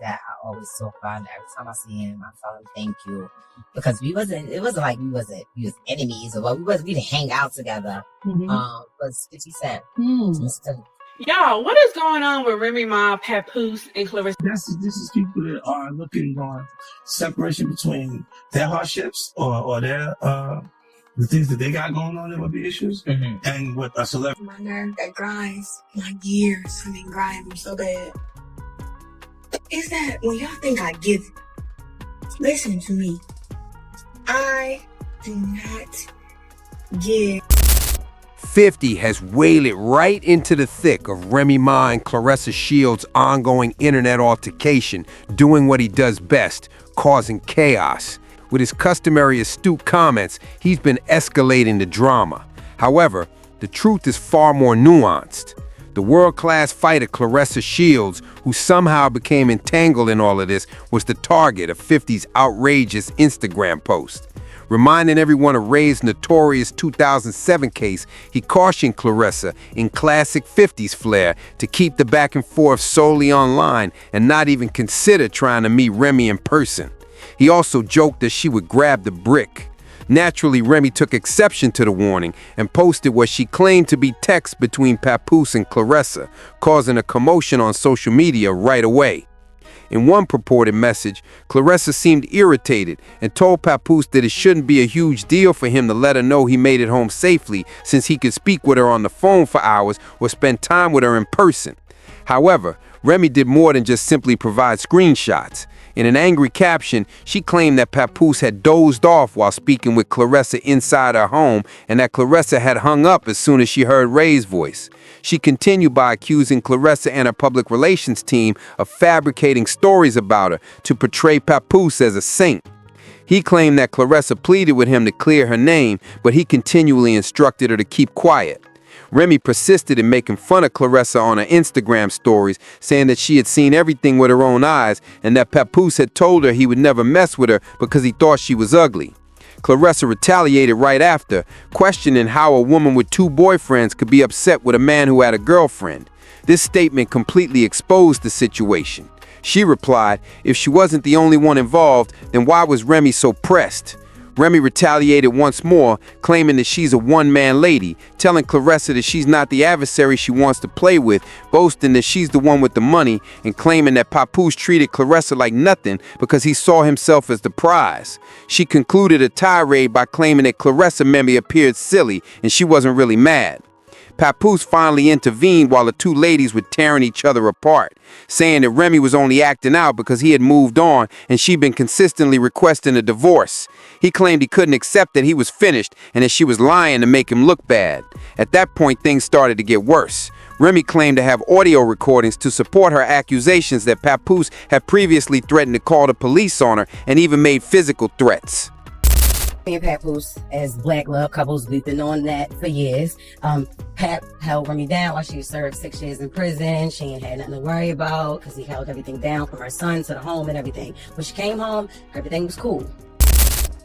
that I always talk about. Every time I see him, I tell him thank you because it wasn't like we was enemies or what. We didn't hang out together. But 50 Cent. Y'all, what is going on with Remy Ma, Papoose, and Clarissa? This is people that are looking on separation between their hardships or their the things that they got going on that would be issues, and what a celebrity. My nerve that grinds my gears. I mean, grind so bad. Is that when y'all think I give? Listen to me. I do not give. 50 has waded right into the thick of Remy Ma and Claressa Shields' ongoing internet altercation, doing what he does best, causing chaos. With his customary astute comments, he's been escalating the drama. However, the truth is far more nuanced. The world-class fighter Claressa Shields, who somehow became entangled in all of this, was the target of 50's outrageous Instagram post. Reminding everyone of Ray's notorious 2007 case, he cautioned Claressa in classic 50's flair to keep the back and forth solely online and not even consider trying to meet Remy in person. He also joked that she would grab the brick. Naturally, Remy took exception to the warning and posted what she claimed to be texts between Papoose and Claressa, causing a commotion on social media right away. In one purported message, Claressa seemed irritated and told Papoose that it shouldn't be a huge deal for him to let her know he made it home safely since he could speak with her on the phone for hours or spend time with her in person. However, Remy did more than just simply provide screenshots. In an angry caption, she claimed that Papoose had dozed off while speaking with Claressa inside her home and that Claressa had hung up as soon as she heard Ray's voice. She continued by accusing Claressa and her public relations team of fabricating stories about her to portray Papoose as a saint. He claimed that Claressa pleaded with him to clear her name, but he continually instructed her to keep quiet. Remy persisted in making fun of Claressa on her Instagram stories, saying that she had seen everything with her own eyes and that Papoose had told her he would never mess with her because he thought she was ugly. Claressa retaliated right after, questioning how a woman with two boyfriends could be upset with a man who had a girlfriend. This statement completely exposed the situation. She replied, if she wasn't the only one involved, then why was Remy so pressed? Remy retaliated once more, claiming that she's a one-man lady, telling Claressa that she's not the adversary she wants to play with, boasting that she's the one with the money, and claiming that Papoose treated Claressa like nothing because he saw himself as the prize. She concluded a tirade by claiming that Claressa merely appeared silly and she wasn't really mad. Papoose finally intervened while the two ladies were tearing each other apart, saying that Remy was only acting out because he had moved on and she'd been consistently requesting a divorce. He claimed he couldn't accept that he was finished and that she was lying to make him look bad. At that point, things started to get worse. Remy claimed to have audio recordings to support her accusations that Papoose had previously threatened to call the police on her and even made physical threats. Me and Papoose, as black love couples, we've been on that for years. Pap held Remy down while she served 6 years in prison. She ain't had nothing to worry about because he held everything down from her son to the home and everything. When she came home, everything was cool.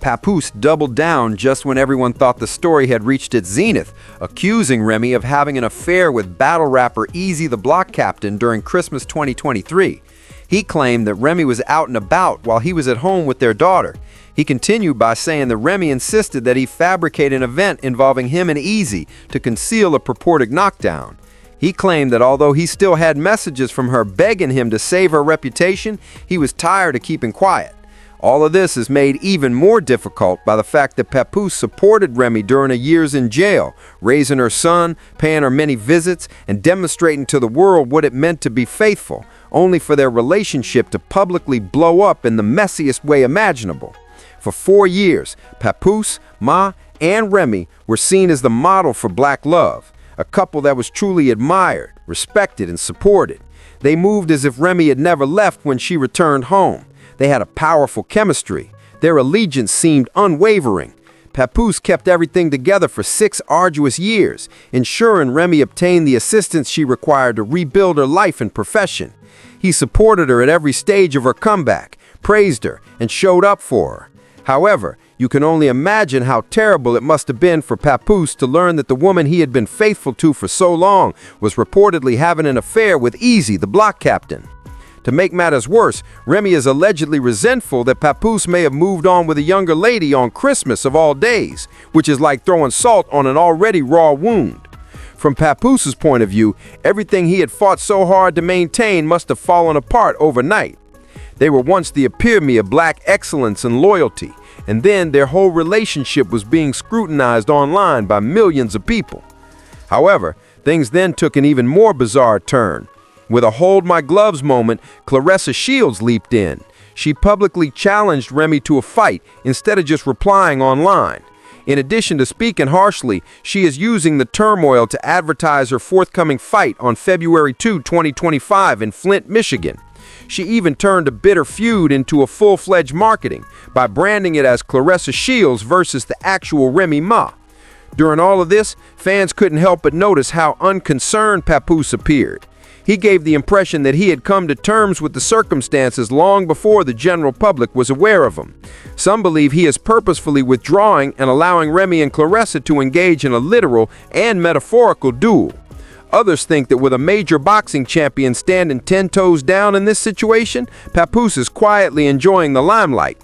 Papoose doubled down just when everyone thought the story had reached its zenith, accusing Remy of having an affair with battle rapper Eazy the Block Captain during Christmas 2023. He claimed that Remy was out and about while he was at home with their daughter. He continued by saying that Remy insisted that he fabricate an event involving him and Eazy to conceal a purported knockdown. He claimed that although he still had messages from her begging him to save her reputation, he was tired of keeping quiet. All of this is made even more difficult by the fact that Papoose supported Remy during her years in jail, raising her son, paying her many visits, and demonstrating to the world what it meant to be faithful, only for their relationship to publicly blow up in the messiest way imaginable. For 4 years, Papoose, Ma, and Remy were seen as the model for black love, a couple that was truly admired, respected, and supported. They moved as if Remy had never left when she returned home. They had a powerful chemistry. Their allegiance seemed unwavering. Papoose kept everything together for 6 arduous years, ensuring Remy obtained the assistance she required to rebuild her life and profession. He supported her at every stage of her comeback, praised her, and showed up for her. However, you can only imagine how terrible it must have been for Papoose to learn that the woman he had been faithful to for so long was reportedly having an affair with Eazy, the Block Captain. To make matters worse, Remy is allegedly resentful that Papoose may have moved on with a younger lady on Christmas of all days, which is like throwing salt on an already raw wound. From Papoose' point of view, everything he had fought so hard to maintain must have fallen apart overnight. They were once the epitome of black excellence and loyalty, and then their whole relationship was being scrutinized online by millions of people. However, things then took an even more bizarre turn. With a hold my gloves moment, Claressa Shields leaped in. She publicly challenged Remy to a fight instead of just replying online. In addition to speaking harshly, she is using the turmoil to advertise her forthcoming fight on February 2, 2025 in Flint, Michigan. She even turned a bitter feud into a full-fledged marketing by branding it as Claressa Shields versus the actual Remy Ma. During all of this, fans couldn't help but notice how unconcerned Papoose appeared. He gave the impression that he had come to terms with the circumstances long before the general public was aware of him. Some believe he is purposefully withdrawing and allowing Remy and Claressa to engage in a literal and metaphorical duel. Others think that with a major boxing champion standing 10 toes down in this situation, Papoose is quietly enjoying the limelight.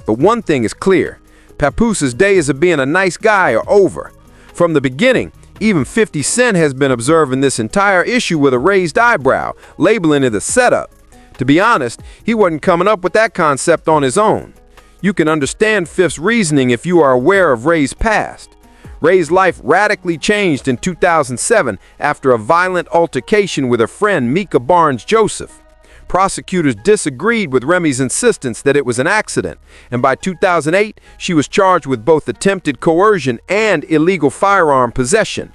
But one thing is clear, Papoose' days of being a nice guy are over. From the beginning, even 50 Cent has been observing this entire issue with a raised eyebrow, labeling it a setup. To be honest, he wasn't coming up with that concept on his own. You can understand Fifth's reasoning if you are aware of Ray's past. Ray's life radically changed in 2007 after a violent altercation with her friend Mika Barnes-Joseph. Prosecutors disagreed with Remy's insistence that it was an accident, and by 2008, she was charged with both attempted coercion and illegal firearm possession.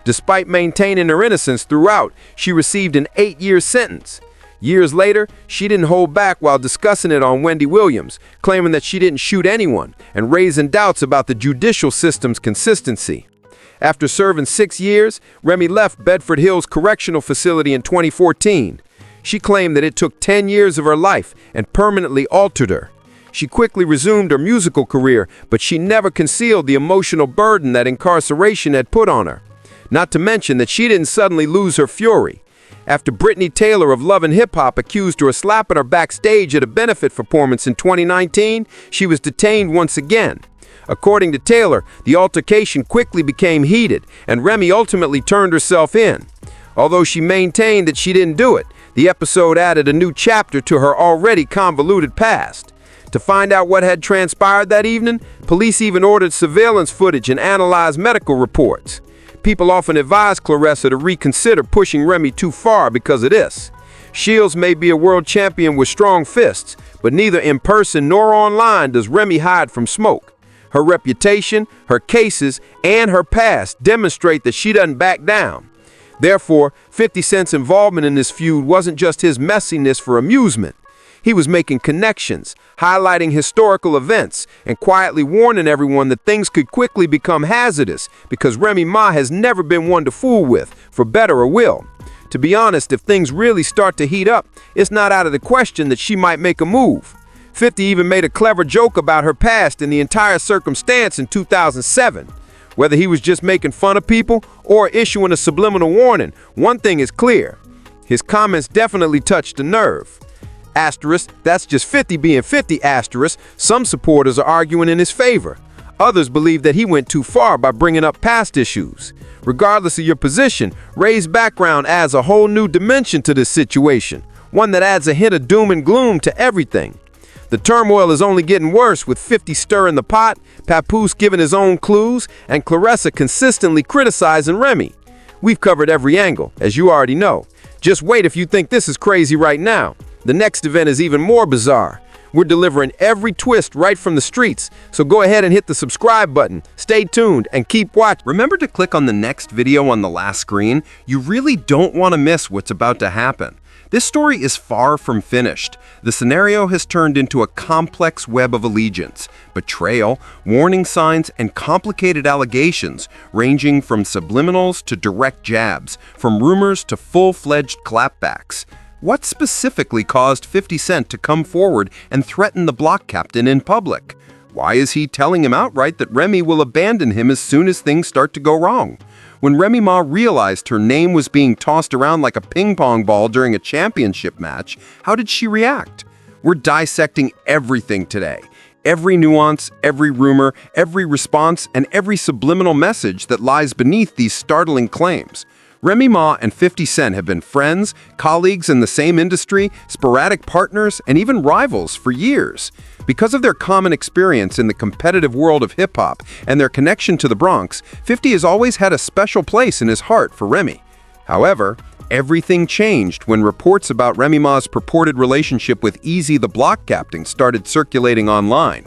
Despite maintaining her innocence throughout, she received an 8-year sentence. Years later, she didn't hold back while discussing it on Wendy Williams, claiming that she didn't shoot anyone and raising doubts about the judicial system's consistency. After serving 6 years, Remy left Bedford Hills Correctional Facility in 2014. She claimed that it took 10 years of her life and permanently altered her. She quickly resumed her musical career, but she never concealed the emotional burden that incarceration had put on her. Not to mention that she didn't suddenly lose her fury. After Brittany Taylor of Love and Hip Hop accused her of slapping her backstage at a benefit performance in 2019, she was detained once again. According to Taylor, the altercation quickly became heated, and Remy ultimately turned herself in. Although she maintained that she didn't do it, the episode added a new chapter to her already convoluted past. To find out what had transpired that evening, police even ordered surveillance footage and analyzed medical reports. People often advise Claressa to reconsider pushing Remy too far because of this. Shields may be a world champion with strong fists, but neither in person nor online does Remy hide from smoke. Her reputation, her cases, and her past demonstrate that she doesn't back down. Therefore, 50 Cent's involvement in this feud wasn't just his messiness for amusement. He was making connections, highlighting historical events, and quietly warning everyone that things could quickly become hazardous because Remy Ma has never been one to fool with, for better or will. To be honest, if things really start to heat up, it's not out of the question that she might make a move. 50 even made a clever joke about her past and the entire circumstance in 2007. Whether he was just making fun of people or issuing a subliminal warning, one thing is clear. His comments definitely touched a nerve. Asterisk, that's just 50 being 50, asterisk. Some supporters are arguing in his favor. Others believe that he went too far by bringing up past issues. Regardless of your position, Ray's background adds a whole new dimension to this situation, one that adds a hint of doom and gloom to everything. The turmoil is only getting worse with 50 stirring the pot, Papoose giving his own clues, and Claressa consistently criticizing Remy. We've covered every angle, as you already know. Just wait if you think this is crazy right now. The next event is even more bizarre. We're delivering every twist right from the streets, so go ahead and hit the subscribe button. Stay tuned and keep watching. Remember to click on the next video on the last screen. You really don't want to miss what's about to happen. This story is far from finished. The scenario has turned into a complex web of allegiance, betrayal, warning signs, and complicated allegations, ranging from subliminals to direct jabs, from rumors to full-fledged clapbacks. What specifically caused 50 Cent to come forward and threaten the block captain in public? Why is he telling him outright that Remy will abandon him as soon as things start to go wrong? When Remy Ma realized her name was being tossed around like a ping pong ball during a championship match, how did she react? We're dissecting everything today. Every nuance, every rumor, every response, and every subliminal message that lies beneath these startling claims. Remy Ma and 50 Cent have been friends, colleagues in the same industry, sporadic partners, and even rivals for years. Because of their common experience in the competitive world of hip-hop and their connection to the Bronx, 50 has always had a special place in his heart for Remy. However, everything changed when reports about Remy Ma's purported relationship with Eazy the Block Captain started circulating online.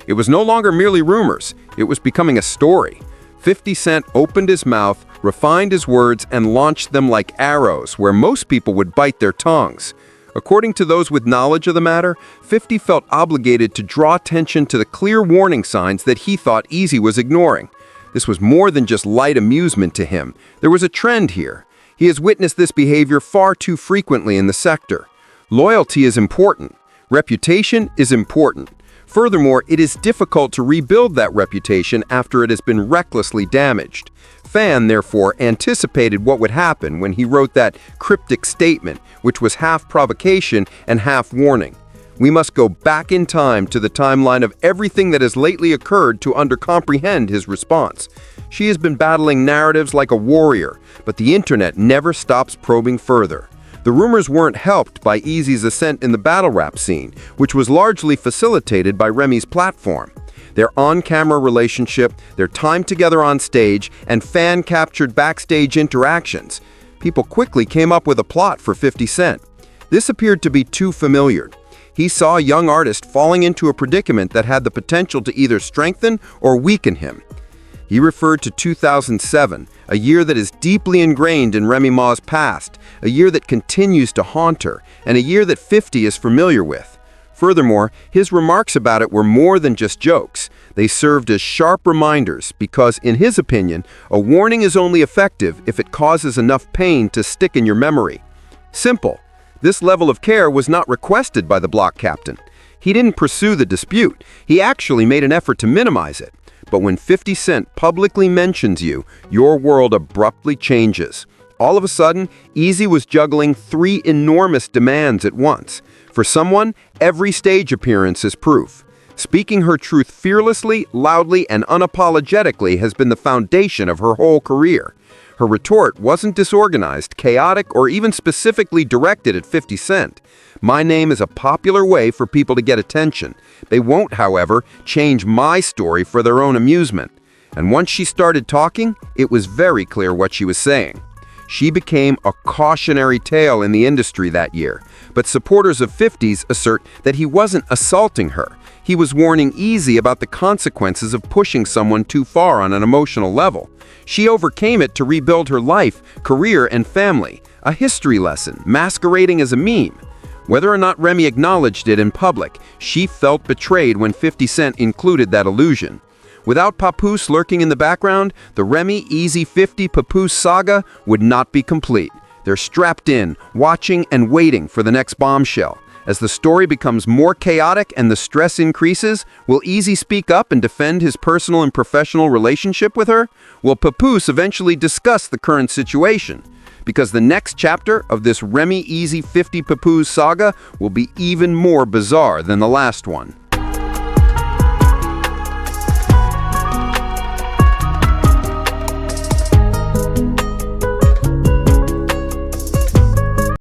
It was no longer merely rumors, it was becoming a story. 50 Cent opened his mouth, refined his words, and launched them like arrows where most people would bite their tongues. According to those with knowledge of the matter, 50 felt obligated to draw attention to the clear warning signs that he thought Eazy was ignoring. This was more than just light amusement to him. There was a trend here. He has witnessed this behavior far too frequently in the sector. Loyalty is important. Reputation is important. Furthermore, it is difficult to rebuild that reputation after it has been recklessly damaged. Fan, therefore, anticipated what would happen when he wrote that cryptic statement, which was half provocation and half warning. We must go back in time to the timeline of everything that has lately occurred to comprehend his response. She has been battling narratives like a warrior, but the internet never stops probing further. The rumors weren't helped by Eazy's ascent in the battle rap scene, which was largely facilitated by Remy's platform. Their on-camera relationship, their time together on stage, and fan-captured backstage interactions. People quickly came up with a plot for 50 Cent. This appeared to be too familiar. He saw a young artist falling into a predicament that had the potential to either strengthen or weaken him. He referred to 2007, a year that is deeply ingrained in Remy Ma's past, a year that continues to haunt her, and a year that 50 is familiar with. Furthermore, his remarks about it were more than just jokes. They served as sharp reminders because, in his opinion, a warning is only effective if it causes enough pain to stick in your memory. Simple. This level of care was not requested by the block captain. He didn't pursue the dispute. He actually made an effort to minimize it. But when 50 Cent publicly mentions you, your world abruptly changes. All of a sudden, Eazy was juggling 3 enormous demands at once. For someone, every stage appearance is proof. Speaking her truth fearlessly, loudly, and unapologetically has been the foundation of her whole career. Her retort wasn't disorganized, chaotic, or even specifically directed at 50 Cent. My name is a popular way for people to get attention. They won't, however, change my story for their own amusement. And once she started talking, it was very clear what she was saying. She became a cautionary tale in the industry that year, but supporters of 50's assert that he wasn't assaulting her. He was warning Eazy about the consequences of pushing someone too far on an emotional level. She overcame it to rebuild her life, career, and family, a history lesson masquerading as a meme. Whether or not Remy acknowledged it in public, she felt betrayed when 50 Cent included that allusion. Without Papoose lurking in the background, the Remy Eazy 50 Papoose saga would not be complete. They're strapped in, watching and waiting for the next bombshell. As the story becomes more chaotic and the stress increases, will Eazy speak up and defend his personal and professional relationship with her? Will Papoose eventually discuss the current situation? Because the next chapter of this Remy Eazy 50 Papoose saga will be even more bizarre than the last one.